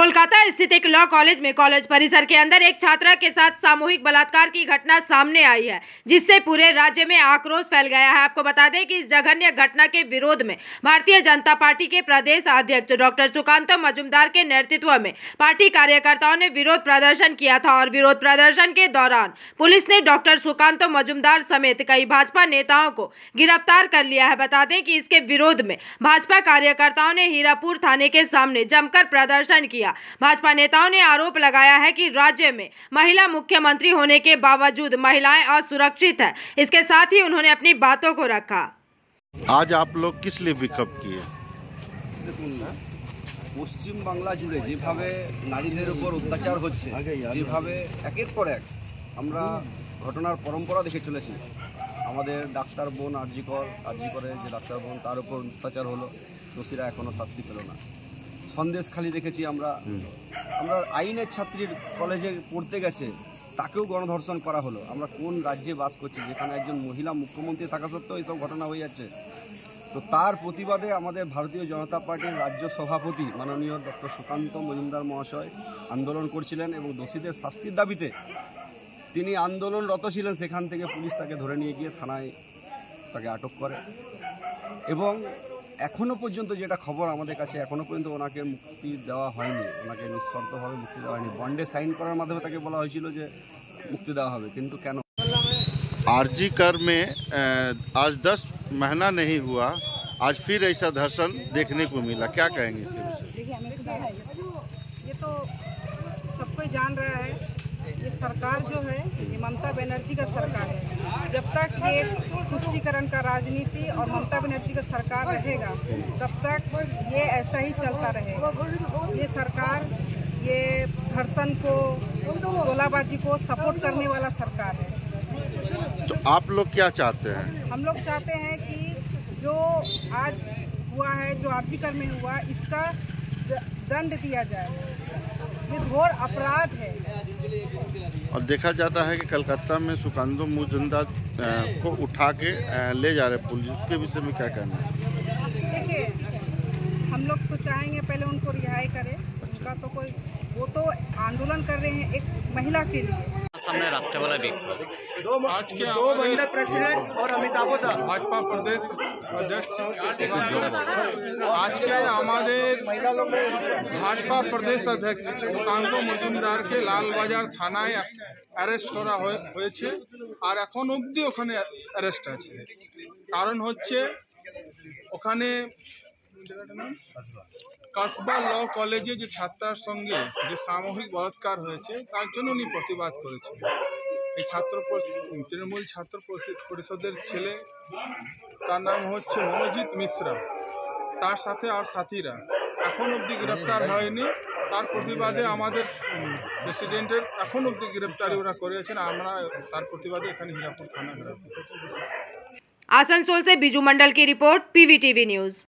कोलकाता स्थित एक law college में कॉलेज परिसर के अंदर एक छात्रा के साथ सामूहिक बलात्कार की घटना सामने आई है, जिससे पूरे राज्य में आक्रोश फैल गया है। आपको बता दें कि इस जघन्य घटना के विरोध में भारतीय जनता पार्टी के प्रदेश अध्यक्ष डॉक्टर सुकांत मजुमदार के नेतृत्व में पार्टी कार्यकर्ताओं ने विरोध प्रदर्शन किया था और विरोध प्रदर्शन के दौरान पुलिस ने डॉक्टर सुकांत मजुमदार समेत कई भाजपा नेताओं को गिरफ्तार कर लिया है। बता दें कि इसके विरोध में भाजपा कार्यकर्ताओं ने हीरापुर थाने के सामने जमकर प्रदर्शन किया। भाजपा नेताओं ने आरोप लगाया है कि राज्य में महिला मुख्यमंत्री होने के बावजूद महिलाएं असुरक्षित है। इसके साथ ही उन्होंने अपनी बातों को रखा। आज आप लोग किस लिए विक्षोभ किए? পশ্চিম বাংলা জুড়ে যেভাবে নারীদের উপর অত্যাচার হচ্ছে, যেভাবে একের পর এক আমরা ঘটনার পরম্পরা দেখে চলেছি। আমাদের ডাক্তার বোন আরজি করে যে ডাক্তার বোন, তার উপর অত্যাচার হলো, দোষীরা এখনও শাস্তি পেল না। সন্দেশখালি দেখেছি আমরা আইনের ছাত্রীর কলেজে পড়তে গেছে, তাকেও গণধর্ষণ করা হলো। আমরা কোন রাজ্যে বাস করছি যেখানে একজন মহিলা মুখ্যমন্ত্রী থাকা সত্ত্বেও এইসব ঘটনা হয়ে যাচ্ছে? তো তার প্রতিবাদে আমাদের ভারতীয় জনতা পার্টির রাজ্য সভাপতি মাননীয় ডক্টর সুকান্ত মজুমদার মহাশয় আন্দোলন করছিলেন এবং দোষীদের শাস্তির দাবিতে তিনি আন্দোলনরত ছিলেন। সেখান থেকে পুলিশ তাকে ধরে নিয়ে গিয়ে থানায় তাকে আটক করে এবং এখনও পর্যন্ত যেটা খবর আমাদের কাছে, এখনও পর্যন্ত ওনাকে মুক্তি দেওয়া হয়নি, ওনাকে নিঃশর্তভাবে মুক্তি দেওয়া হয়নি। বন্ডে সাইন করার মাধ্যমে তাকে বলা হয়েছিল যে মুক্তি দেওয়া হবে, কিন্তু কেন? आरजी कर में आज 10 महीना नहीं हुआ, आज फिर ऐसा धर्षण देखने को मिला, क्या कहेंगे इसके विषय? ये तो सब कोई जान रहा है, ये सरकार जो है ये ममता बनर्जी का सरकार है। जब तक ये तुष्टीकरण का राजनीति और ममता बनर्जी का सरकार रहेगा तब तक ये ऐसा ही चलता रहेगा। ये सरकार ये धर्षण को, गोलाबाजी को सपोर्ट करने वाला सरकार है। तो आप लोग क्या चाहते हैं? हम लोग चाहते हैं कि जो आज हुआ है, जो आरजीकर में हुआ, इसका दंड दिया जाए। ये घोर अपराध है। और देखा जाता है कि कलकत्ता में सुकांत मजुमदार को उठा के ले जा रहे पुलिस, उसके विषय में क्या कहना है? देखिए, हम लोग तो चाहेंगे पहले उनको रिहाई करे। उनका तो कोई, वो तो आंदोलन कर रहे हैं एक महिला के लिए। सामने राष्ट्रवाला विक्षोभ आज के हमारे प्रेसिडेंट और अमिताभ भाजपा प्रदेश अध्यक्ष आज के हमारे भाजपा प्रदेश अध्यक्ष সুকান্ত মজুমদার কে লালবাজার থানায় অ্যারেস্ট করা হয়েছে আর এখন অবধি ওখানে অ্যারেস্ট আছে। কারণ হচ্ছে ওখানে কাসবা ল কলেজে যে ছাত্রার সঙ্গে যে সামূহিক বলাৎকার হয়েছে তার জন্য উনি প্রতিবাদ করেছেন। এই তৃণমূল ছাত্র পরিষদের ছেলে, তার নাম হচ্ছে মনোজিৎ মিশ্রা, তার সাথে আর সাথীরা এখন অবধি গ্রেপ্তার হয়নি। তার প্রতিবাদে আমাদের প্রেসিডেন্টের এখন অবধি গ্রেপ্তারি ওরা করেছেন। আমরা তার প্রতিবাদে এখানে হীরাপুর থানা। आसनसोल से बिजू मंडल की रिपोर्ट, PVTV न्यूज।